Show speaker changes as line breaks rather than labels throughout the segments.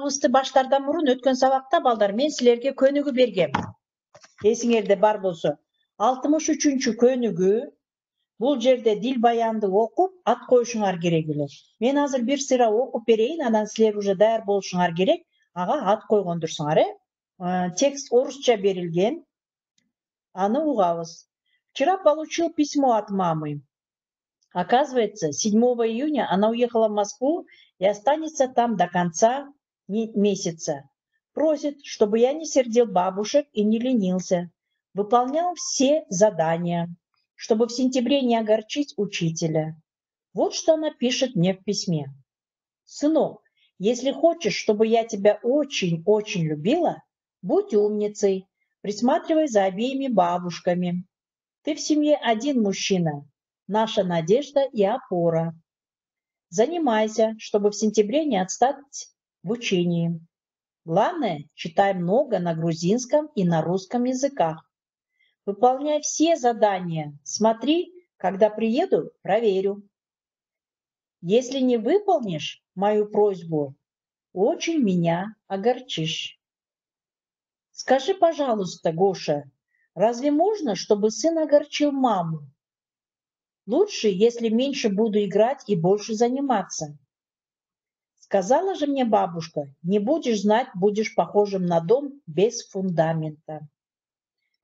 сабагыбызды баштардан мурун өткөн сабакта балдар мен силерге көнүгүү бергем. Эсиңерде бар болсо. 63-чү көнүгүү. Бул жерде дил баянды окуп, ат коюшуңар керек эле. Мен азыр бир сыйра окуп берейин, анан силер уже даяр болушуңар керек. Ага ат койгондурсуңар, Текст орусча берилген. Аны угабыз. Вчера получил письмо от мамы. Оказывается, 7 июня она уехала в Москву и останется там до конца месяца. Просит, чтобы я не сердил бабушек и не ленился. Выполнял все задания, чтобы в сентябре не огорчить учителя. Вот что она пишет мне в письме. Сынок, если хочешь, чтобы я тебя очень-очень любила, будь умницей, присматривай за обеими бабушками. Ты в семье один мужчина, наша надежда и опора. Занимайся, чтобы в сентябре не отстать в учении. Главное, читай много на грузинском и на русском языках. Выполняй все задания. Смотри, когда приеду, проверю. Если не выполнишь мою просьбу, очень меня огорчишь. Скажи, пожалуйста, Гоша, разве можно, чтобы сын огорчил маму? Лучше, если меньше буду играть и больше заниматься. Сказала же мне бабушка, не будешь знать, будешь похожим на дом без фундамента,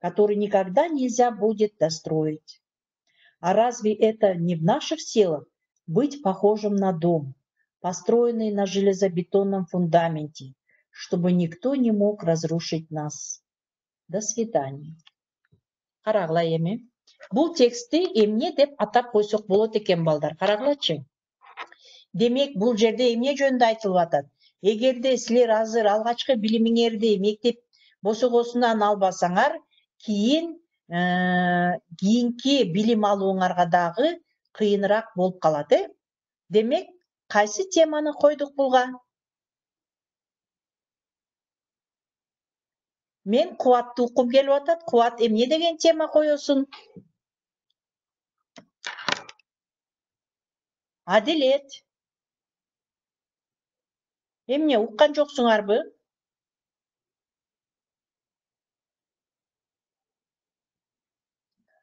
который никогда нельзя будет достроить. А разве это не в наших силах быть похожим на дом, построенный на железобетонном фундаменте, чтобы никто не мог разрушить нас? До свидания. Карагыла эми. Бул текстти эмне деп атап койсок болот экен балдар. Карагылачы. Демек, бул жерде эмне жөнүндө айтылып атат? Эгерде силер азыр алгачкы билимиңерди мектеп босогосунан албасаңар, кийинки билим алууңарга дагы кыйыныраак болуп калат, Демек, кайсы теманы койдук булга? Мен Кубатты уккум келип атат. Кубат, эмне деген тема коесуң? Адилет. Эмне уккан жоксуңарбы?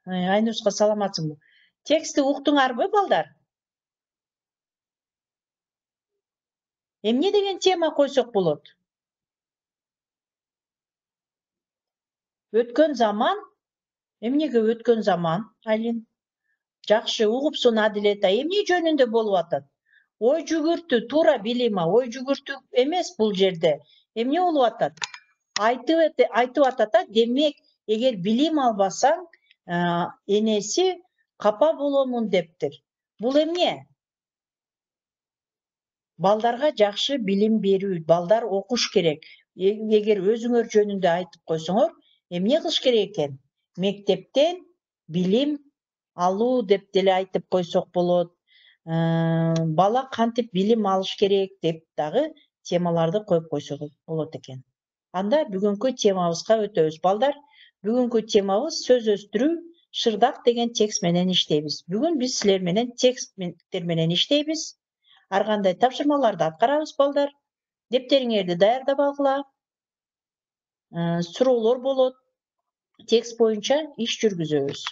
Айнуска саламатсыңбы? Текстти уктуңарбы, балдар? Эмне деген тема койсок болот? Өткөн заман? Эмнеге өткөн заман, Айлин? Жакшы, угупсуң Адилет, эмне жөнүндө болуп атат? Ой жүгүртүү, туура билима, ой жүгүртүү эмес бул жерде. Эмне болуп атат? Айтып атат, демек, эгер билим албасаң, энеси капа боломун дептир. Бул эмне? Балдарга жакшы билим берүү, балдар окуш керек. Эгер өзүңөр жөнүндө айтып койсоңор, эмне кылыш керек экен? Мектептен билим алуу деп деле айтып койсок болот. Бала кантип билим алыш керек деп дагы темаларды коюп койсок болот экен. Анда бүгүнкү темабызга өтөбүз. Балдар, бүгүнкү темабыз сөз өстүрүү, шырдак деген текст менен иштейбиз. Бүгүн биз силер менен тексттер менен иштейбиз. Ар кандай тапшырмаларды аткарабыз, балдар. Дептериңерди даярдап алгыла. Суроолор болот. Текст боюнча иш жүргүзөбүз.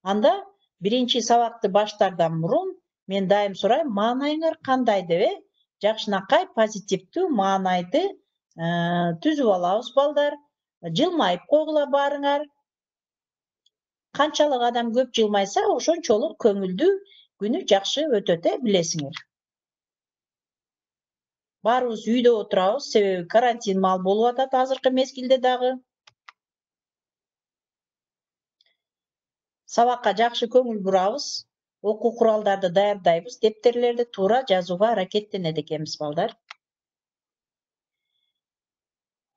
Анда биринчи сабакты баштардан мурун мен дайым сурайм, маанайыңар кандай деп, жакшынакай позитивдүү маанайды түзүп алабыз, балдар. Жылмайып койгула баарыңар. Канчалык адам көп жылмайса, ошончолук көңүлдүү күнү жакшы өтөт, билесиңер. Баарыбыз үйдө отурабыз, себеби карантин маал болуп атат азыркы мезгилде дагы. Сабакка жакшы көңүл бурабыз, окуу куралдарды даярдайбыз, дептерлерди туура жазууга аракеттенет экенбиз, балдар.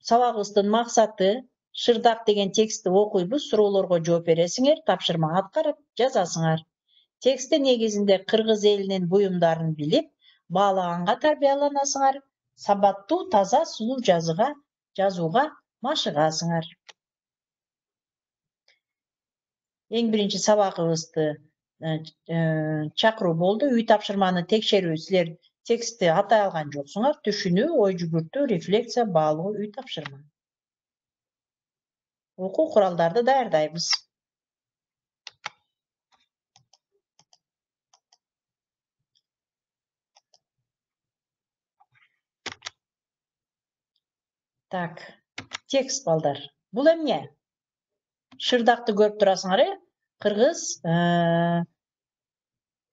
Сабагыбыздын максаты шырдак деген текстти окуйбуз, суроолорго жооп бересиңер, тапшырма аткарып жазасыңар. Тексттин негизинде кыргыз элинин буюмдарын билип, баалаганга тарбияланасыңар, сабаттуу, таза, сулуу жазууга машыгасыңар. Эң биринчи сабагыбызды чакыруу болду. Үй тапшырманы текшерүү силер Текстти атай алган жоксуңар. Түшүнүү, ой жүгүртүү, рефлексия, баалоо, үй тапшырма. Окуу куралдарды даярдайбыз. Так, текст балдар. Бул эмне? Шырдакты көрүп турасыңар, кыргыз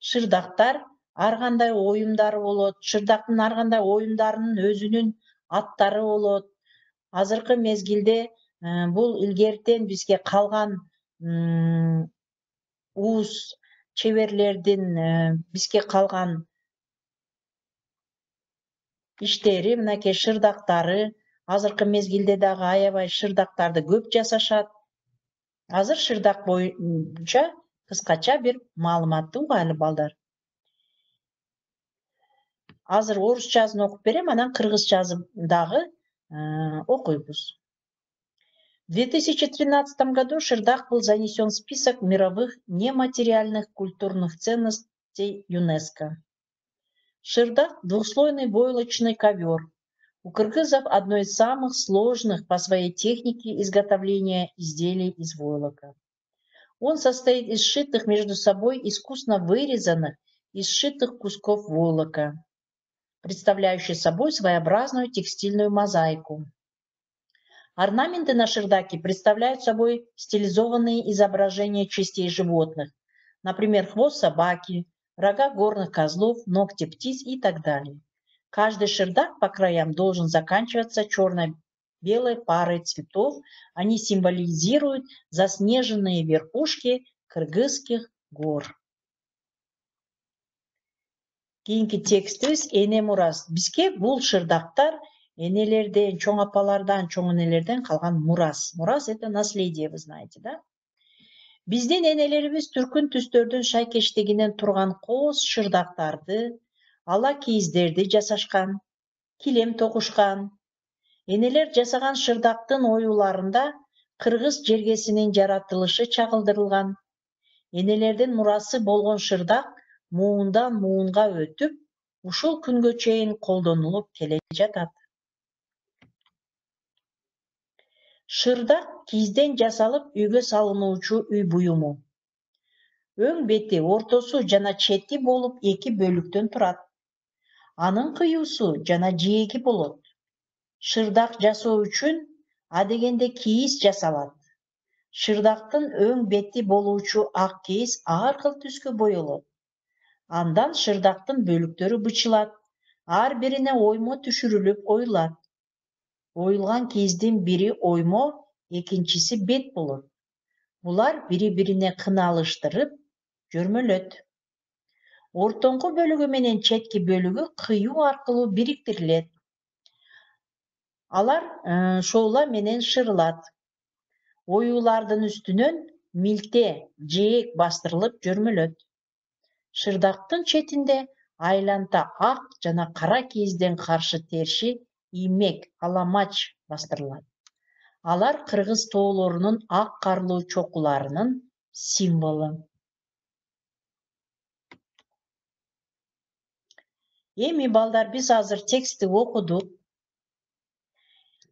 шырдактар ар кандай оюмдары болот. Шырдактын ар кандай оюмдарынын өзүнүн аттары болот. Азыркы мезгилде бул илгертен бизге калган уус чеберлердин бизге калган иштери, мынакей шырдактары. Азыркы мезгилде дагы аябай шырдактарды көп жасашат. Азыр шырдак боюнча кыскача бир маалыматты угайлы балдар. Азыр орусчасын окуп берем, анан кыргызчасын дагы окуйбуз. В 2013 году Шырдак был занесен в список мировых нематериальных культурных ценностей ЮНЕСКО. Шырдак – двухслойный войлочный ковер. У кыргызов одно из самых сложных по своей технике изготовления изделий из войлока. Он состоит из сшитых между собой искусно вырезанных и сшитых кусков войлока, представляющих собой своеобразную текстильную мозаику. Орнаменты на шырдаке представляют собой стилизованные изображения частей животных, например, хвост собаки, рога горных козлов, ногти птиц и так далее. Каждый шырдак по краям должен заканчиваться черно-белой парой цветов. Они символизируют заснеженные верхушки кыргызских гор. Кийинки текстибиз эне мурас. Бизге бул шырдактар энелерден, чоң апалардан, чоң энелерден калган мурас. Мурас — это наследие, вы знаете, да? Биздин энелерибиз түркүн түстөрдүн шайкештигинен турган кооз шырдактарды, ала кийиздерди жасашкан, килем токушкан. Энелер жасаган шырдактын оюларында кыргыз жергесинин жаратылышы чагылдырылган. Энелердин мурасы болгон шырдак муундан муунга өтүп, ушул күнгө чейин колдонулуп келе жатат. Шырдак кийизден жасалып үйгө салынуучу үй буюму. Өң бети, ортосу жана чети болуп эки бөлүктөн турат. Анын кыюусу жана жээги болот. Шырдак жасоо үчүн адегенде кийиз жасалат. Шырдактын өң бети болуучу ак кийиз ар кыл түскө боелот. Андан шырдактын бөлүктөрү бычылат. Ар бирине оймо түшүрүлүп оюлат. Оюлган кийиздин бири оймо, экинчиси бет болот. Булар бири-бирине кыналыштырып жөрмөлөт. Ортоңку бөлүгү менен четки бөлүгү кыюу аркылуу бириктирилет. Алар шоула менен шырылат. Оюлардын үстүнөн милте, жээк бастырылып жөрмөлөт. Шырдактын четинде айланта ак жана кара кийизден каршы терши иймек, аламач бастырылат. Алар кыргыз тоолорунун ак карлуу чокуларынын символу. Эми балдар, биз азыр текстти окудук.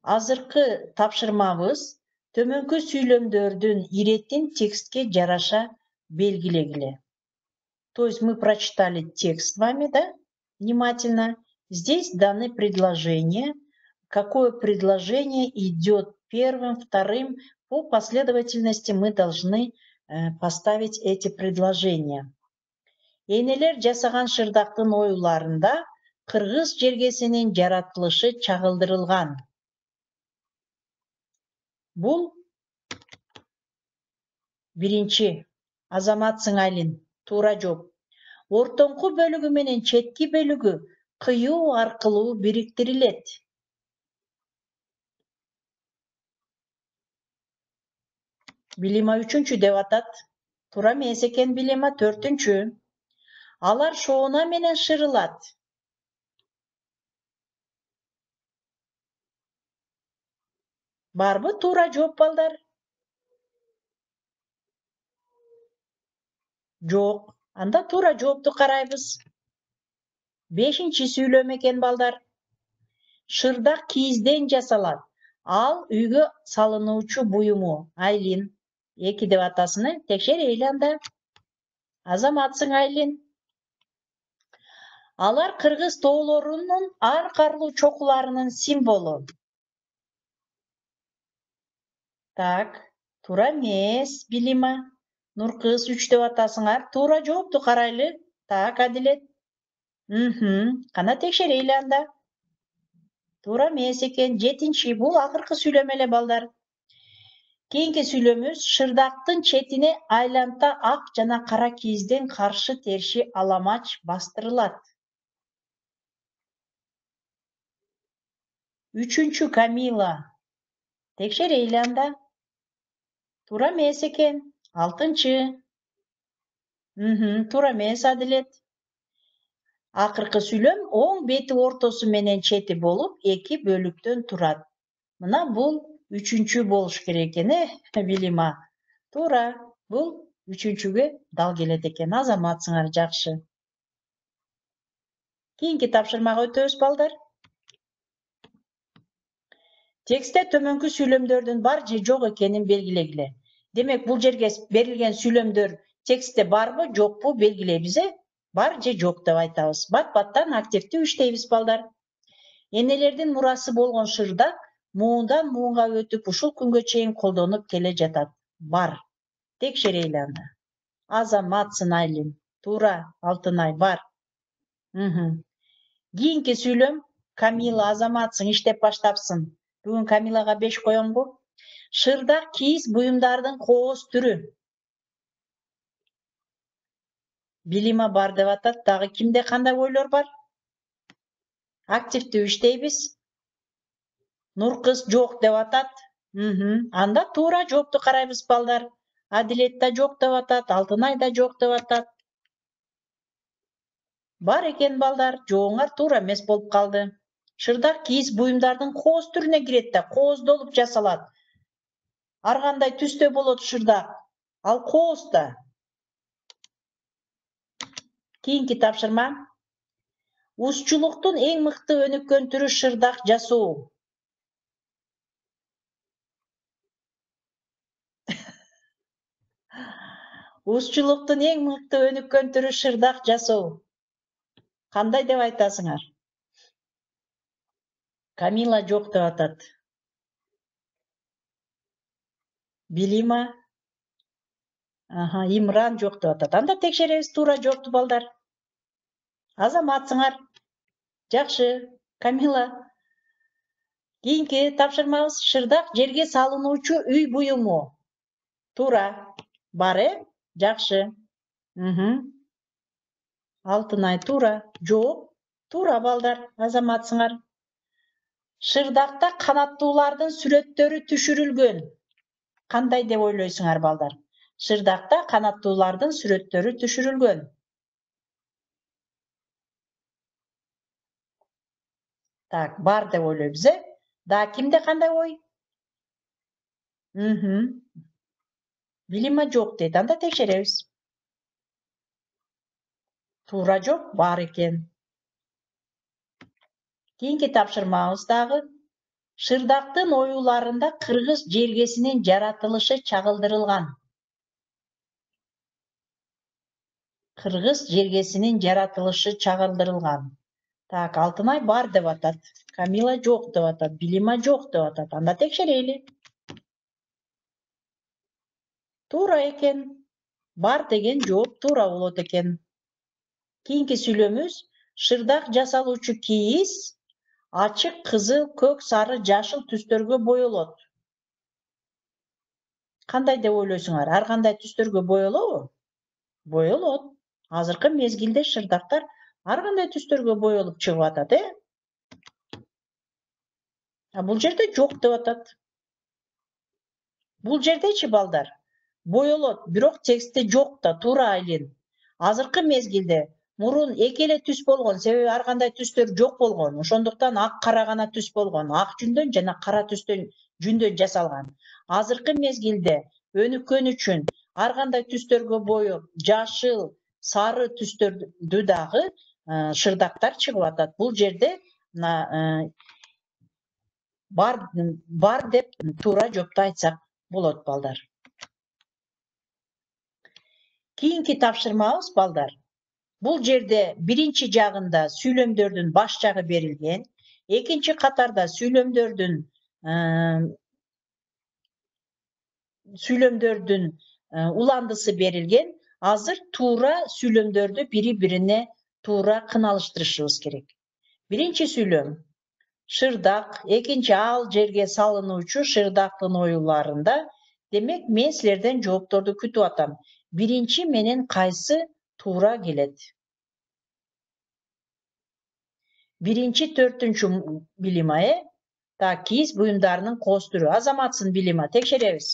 Азыркы тапшырмабыз төмөнкү сүйлөмдөрдүн иретин текстке жараша белгилегиле. То есть мы прочитали текст с вами, да, внимательно. Здесь даны предложения. Какое предложение идет первым, вторым. По последовательности мы должны поставить эти предложения. Энелер жасаган шырдактын оюларында кыргыз жергесинин жаратылышы чагылдырылган. Бул биринчи. Азамат Сыңайлин. Туура жооп. Ортоңку бөлүгү менен четки бөлүгү кыюу аркылуу бириктирилет. Билима 3-чү деп атат. Туура эмес экен билима 4-чү. Алар шоона менен шырылат. Барбы туура жооп балдар? Жок. Анда туура жоопту карайбыз. Бешинчи сүйлөм экен балдар. Шырдак кийизден жасалат. Ал үйгө салынуучу буюму. Айлин. 2 деп атасыны текшерейли анда. Азаматсың Айлин. Алар кыргыз тоолорунун ар карлуу чокуларынын символу. Так, туура эмес, Билима. Нуркыз 3 деп атасыңар. Туура жоопту карайлы. Так, Адилет. Кана текшерейли анда. Туура эмес экен. 7-чи бул акыркы сүйлөм эле балдар. Кийинки сүйлөмүбүз шырдактын четине айланта ак жана кара кийизден каршы терши аламач бастырылат. 3-чү Камила. Текшерейли анда. Туура эмес экен. 6-чы. Туура эмес Адилет. Акыркы сүйлөм оң бети ортосу менен чети болуп, 2 бөлүктөн турат. Мына бул 3-чү болуш керек экен, Билима. Туура, бул 3-чүгө дал келет экен. Азаматсыңар, жакшы. Кийинки тапшырмага өтөбүз балдар. Текстте төмөнкү сүйлөмдөрдүн бар же жок экенин белгилегиле. Демек, бул жерге берилген сүйлөмдөр текстте барбы, жокпу белгилейбиз, бар же жок деп айтабыз. Бат-баттан активдүү иштейбиз балдар. Энелердин мурасы болгон шырдак муундан муунга өтүп ушул күнгө чейин колдонуп келе жатат. Бар. Текшерейли анда. Азаматсын Айлин. Туура, Алтынай, бар. Кийинки сүйлөм Камила, азаматсың, иштеп баштапсың. Бүгүн Камилага 5 коёмбу. Шырдак кийиз буюмдардын кооз түрү. Билима бар деп атат. Дагы кимде кандай ойлор бар? Активдүү иштейбиз. Нуркыз жок деп атат. Анда туура жоопту карайбыз балдар. Адилет да жок деп атат, Алтынай да жок деп атат. Бар экен балдар, жооңар туура эмес болуп калды. Шырдак кийиз буюмдардын кооз түрүнө кирет да, кооздолуп жасалат. Ар кандай түстө болот шырдак. Ал кооз да. Кийинки тапшырма. Узчулуктун эң мыкты өнүккөн түрү шырдак жасоо. Узчулуктун эң мыкты өнүккөн түрү шырдак жасоо. Кандай деп айтасыңар? Камила жок деп атат. Билима. Имран жок деп атат. Анда текшеребиз, туура жоопту балдар. Азаматсыңар. Жакшы, Камила. Кийинки тапшырмабыз шырдак жерге салынуучу үй буюму. Туура. Бар, жакшы. Алтынай туура. Жок. Туура балдар. Азаматсыңар. Шырдакта канаттуулардын сүрөттөрү түшүрүлгөн. Кандай деп ойлойсуңар балдар? Шырдакта канаттуулардын сүрөттөрү түшүрүлгөн. Так, бар деп ойлойбуз, Да кимде кандай ой? Билима жок дейт. Анда текшеребиз. Туура жок, бар экен. Кийинки тапшырмабыз дагы. Шырдактын оюларында кыргыз жергесинин жаратылышы чагылдырылган. Кыргыз жергесинин жаратылышы чагылдырылган. Так, Алтынай бар деп атат. Камила жок деп атат. Билима жок деп атат. Анда текшерейли. Туура экен. Бар деген жооп туура болот экен. Кийинки сүйлөмүбүз шырдак жасалуучу кийиз ачык кызыл, көк, сары, жашыл түстөргө боелот. Кандай деп ойлойсуңар? Ар кандай түстөргө боелобу? Боелот. Азыркы мезгилде шырдактар ар кандай түстөргө боелуп чыгып атат, Бул жерде жок деп атат. Бул жердечи балдар? Боелот, бирок текстте жок да, туура Айлин. Азыркы мезгилде мурун эки эле түс болгон, себеби ар кандай түстөр жок болгон. Ошондуктан ак кара гана түс болгон. Ак жүндөн жана кара түстөн жүндөн жасалган. Азыркы мезгилде өнүккөн үчүн ар кандай түстөргө боеп, жашыл, сары түстөрдү дагы шырдактар чыгып атат. Бул жерде бар деп туура жоопто айтсак болот балдар. Кийинки тапшырмабыз балдар. Бул жерде биринчи жагында сүйлөмдөрдүн баш жагы берилген, экинчи катарда сүйлөмдөрдүн уландысы берилген. Азыр туура сүйлөмдөрдү бири-бирине туура кыналыштырышыбыз керек. Биринчи сүйлөм шырдак, экинчи ал жерге салынуучу шырдактын оюларында. Демек, мен силерден жоопторду күтүп атам. Биринчи менен кайсы туура келет? Биринчи, төртүнчү билима, Так, кийиз буюмдарынын кооз түрү. Азаматсын билима, текшеребиз.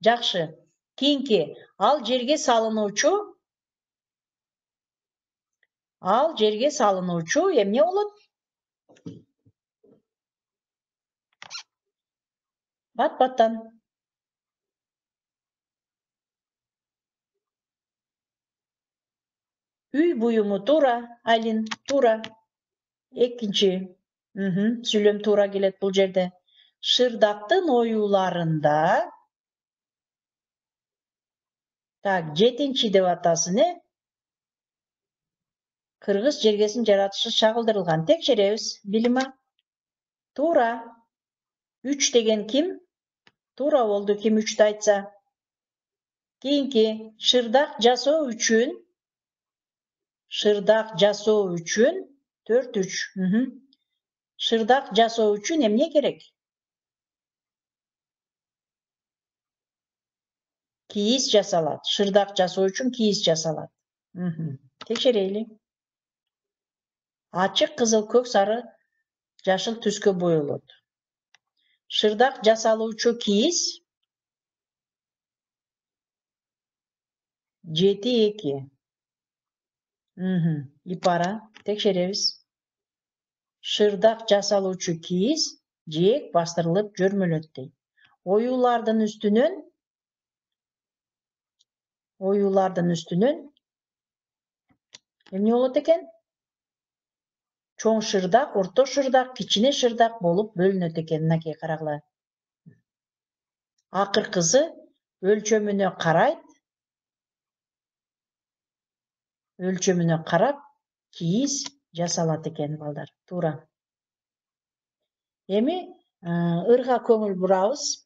Жакшы. Кийинки, ал жерге салынуучу эмне болот? Бат-баттан. Үй буюму туура, Айлин, туура. Экинчи, сүйлөм туура келет бул жерде. Шырдактын оюларында. Так, жетинчи деп атасың, Кыргыз жергесин жаратышы чагылдырылган. Текшеребиз, билима. Туура. 3 деген ким? Туура болду, ким 3'tü айтса. Кийинки, шырдак жасоо үчүн 4-3. Шырдак жасоо үчүн эмне керек? Кийиз жасалат. Шырдак жасоо үчүн кийиз жасалат. Текшерейли. Ачык кызыл, көк, сары, жашыл түскө боелот. Шырдак жасалуучу кийиз 7-2. Ипара, текшеребиз. Шырдак жасалуучу кийиз жээк бастырылып жөрмөлөт дейт. Оюлардын үстүнөн эмне болот экен? Чоң шырдак, орто шырдак, кичине шырдак болуп бөлүнөт экен. Мынакей карагыла. Акыркысы өлчөмүнө карап кийиз жасалат экен балдар. Туура. Эми ырга көңүл бурабыз.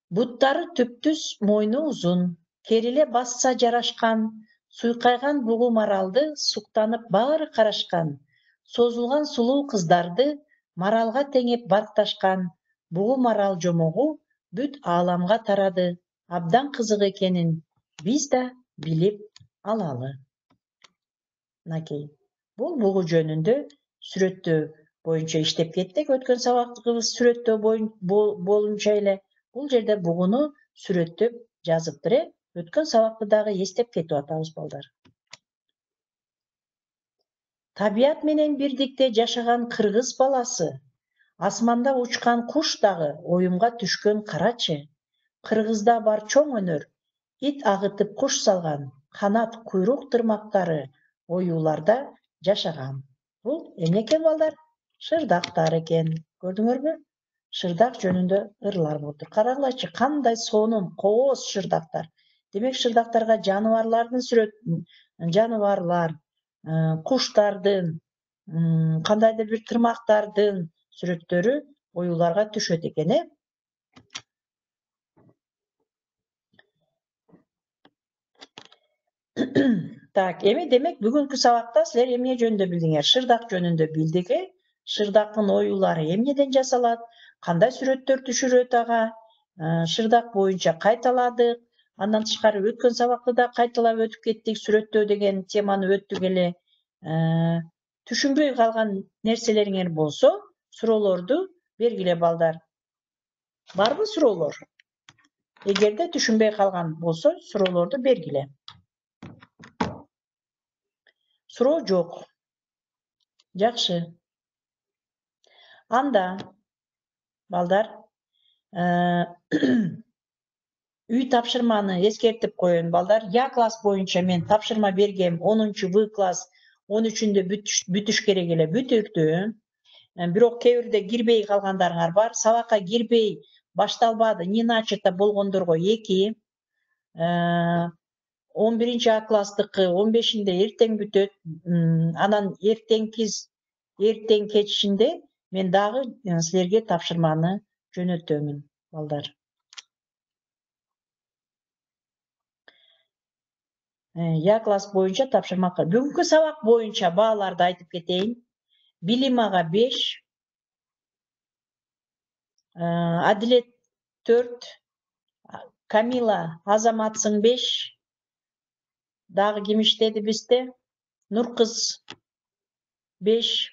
Буттары түптүз, мойну узун, кериле басса жарашкан, суйкайган бугу маралды суктанып баары карашкан. Созулган сулуу кыздарды маралга теңеп баркташкан. Бугу марал жомогу бүт ааламга тарады. Абдан кызык экенин биз да билип алалы. Мынакей. Бул бугу жөнүндө сүрөттөө боюнча иштеп кеттик. Өткөн сабактыбыз сүрөттөө боюнча эле. Бул жерде бугуну сүрөттөп жазыптыр. Өткөн сабакты дагы эстеп кетип атабыз балдар. Табият менен бирдикте жашаган кыргыз баласы, асманда учкан куш дагы оюмга түшкөн карачы. Кыргызда бар чоң өнөр, ит агытып куш салган, канат, куйрук тырмактары оюларда жашаган. Бул эмне экен балдар? Шырдактар экен. Көрдүңөрбү? Шырдак жөнүндө ырлар болуптур. Карагылачы, кандай сонун, кооз шырдактар. Демек, шырдактарга жаныбарлар, куштардын, кандайдыр бир тырмактардын сүрөттөрү оюларга түшөт экен, Так, эми демек бүгүнкү сабакта силер эмне жөнүндө билдиңер? Шырдак жөнүндө билдик. Шырдактын оюлары эмнеден жасалат? Кандай сүрөттөр түшүрөт ага? Шырдак боюнча кайталадык. Андан тышкары өткөн сабакта да кайталап өтүп кеттик. Сүрөттөө деген теманы өттүк эле. Түшүнбөй калган нерселериңер болсо, суроолорду бергиле балдар. Барбы суроолор? Эгерде түшүнбөй калган болсо, суроолорду бергиле. Суроо жок. Жакшы. Анда балдар үй тапшырманы эскертип коеюн балдар. Я класс боюнча мен тапшырма бергем. 10 В класс 13-үндө бүтүш керек эле, бүтүктү. Бирок кээ бирде кирбей калгандарыңар бар. Сабакка кирбей башталбады, не начато болгондорго 2. 11 А класстыкы 15-inde эртең бүтөт. Анан эртең кечинде мен дагы силерге тапшырманы жөнөтөмүн балдар. Я класс боюнча тапшырма. Бүгүнкү сабак боюнча бааларды айтып кетейин. Билим ага 5, Адилет 4, Камила Азаматсың 5, дагы ким иштеди бизде? Нуркыз 5,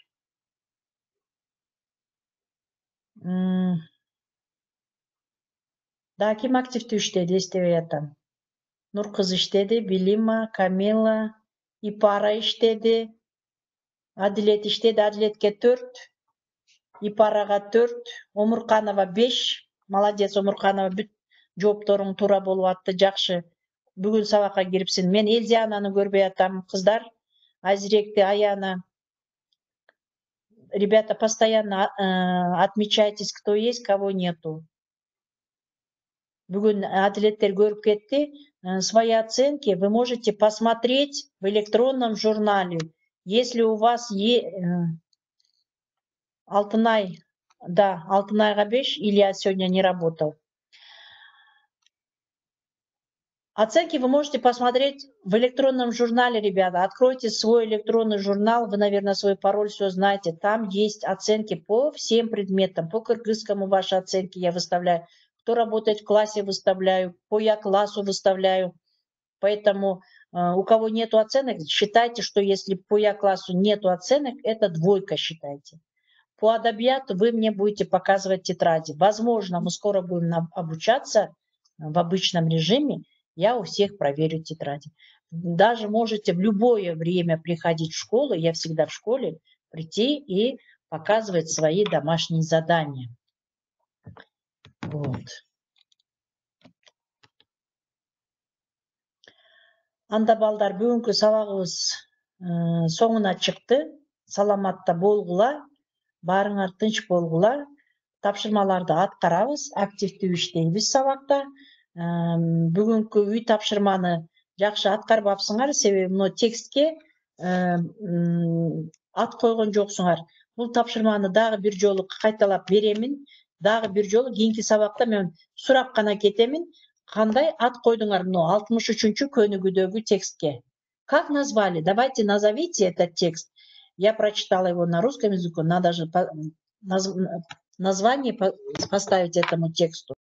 дагы ким активдүү иштеди, эстебей атам. Нуркыз иштеди, Билима, Камила, Ипара иштеди, Адилет иштеди, Адилетке 4, Ипарага 4, Омурканова 5. Молодец, Омурканова, бүт жоопторуң туура болуп атты, жакшы. Бүгүн сабакка кирипсиң. Мен Элзиананы көрбөй атам, кыздар. Азиректи, Аяна. Ребята, постоянно отмечайтесь, кто есть, кого нету. Бүгүн Адилеттер көрүп кетти. Свои оценки вы можете посмотреть в электронном журнале. Если у вас Алтынай, да, Алтынайга 5, Илья сегодня не работал. Оценки вы можете посмотреть в электронном журнале, ребята. Откройте свой электронный журнал, вы, наверное, свой пароль все знаете. Там есть оценки по всем предметам. По кыргызскому ваши оценки я выставляю. Кто работает в классе, выставляю. По Я классу выставляю. Поэтому у кого нету оценок, считайте, что если по Я классу нету оценок, это 2 считайте. По адабияту вы мне будете показывать тетради. Возможно, мы скоро будем обучаться в обычном режиме. Я у всех проверю тетради. Даже можете в любое время приходить в школу, я всегда в школе, прийти и показывать свои домашние задания. Вот. Анда балдар, бүгүнкү сабагыбыз соңуна чыкты. Саламатта болгула, баарыңар тынч болгула. Тапшырмаларды аткарабыз, активдүү иштейбиз сабакта. Бүгүнкү үй тапшырманы жакшы аткарбапсыңар, себеби мына текстке ат койгон жоксуңар. Бул тапшырманы дагы бир жолу кайталап беремин. Дагы бир жолу кийинки сабакта мен сурап гана кетемин. Кандай ат койдуңар мына 63-чү көнүгүүдөгү текстке? Как назвали? Давайте назовите этот текст. Я прочитала его на русском языке, надо же название поставить этому тексту.